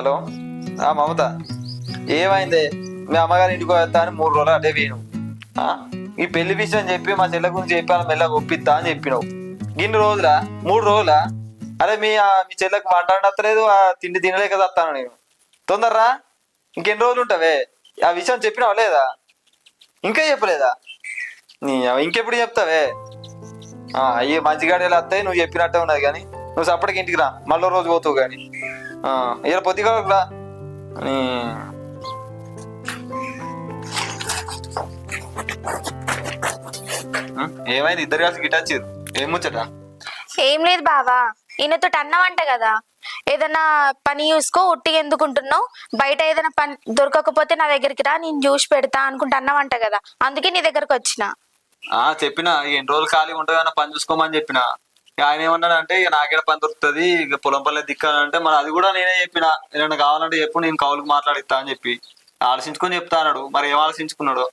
Hello. మమత, ఏమైంది? మీ అమ్మగారి ఇంటికి వస్తా అని 3 రోజులు అదే వేయను. ఈ పెళ్లి విషయం చెప్పి మా చెల్లె గురించి చెప్పి వాళ్ళ మెల్లగా ఒప్పిస్తా అని చెప్పినావు. ఇన్ని రోజులా? 3 రోజులా? అరే మీ చెల్లెకి మాట్లాడలేదు, ఆ తిండి తినలేక వస్తాను నేను. తొందరరా, ఇంకెన్ని రోజులు ఉంటావే? ఆ విషయం చెప్పినావా లేదా? ఇంకా చెప్పలేదా? ఇంకెప్పుడు చెప్తావే? అయ్యి మంచిగాడేలా వస్తాయి, నువ్వు చెప్పినట్టే ఉన్నది. కానీ నువ్వు సప్పటికి ఇంటికి రా, మళ్ళీ రోజు పోతావు. కానీ ఇలా పొద్దుగా రా. ఏమైంది? ఇద్దరు కలిసి గిటాచిరు, ఏం ముచ్చట? ఏం లేదు బావా, ఈయనతో అన్నవంట కదా, ఏదైనా పని చూసుకో, ఉట్టిగా ఎందుకుంటున్నావు, బయట ఏదైనా పని దొరకకపోతే నా దగ్గరికి రా, నేను చూసి పెడతా అనుకుంటా అన్నవంట కదా, అందుకే నీ దగ్గరకు వచ్చిన. చెప్పిన ఎన్ని రోజులు ఖాళీగా ఉంటుందన్న పని చూసుకోమని చెప్పిన. ఆయన ఏమన్నాడంటే ఇక నాకేడ పని దొరుకుతుంది, ఇక పొలం పల్లె దిక్కాలంటే మరి అది కూడా నేనే చెప్పిన. ఏదైనా కావాలంటే చెప్పు, నేను కౌలుకు మాట్లాడిస్తా అని చెప్పి ఆలోచించుకొని చెప్తా అన్నాడు. మరి ఏం ఆలోచించుకున్నాడు?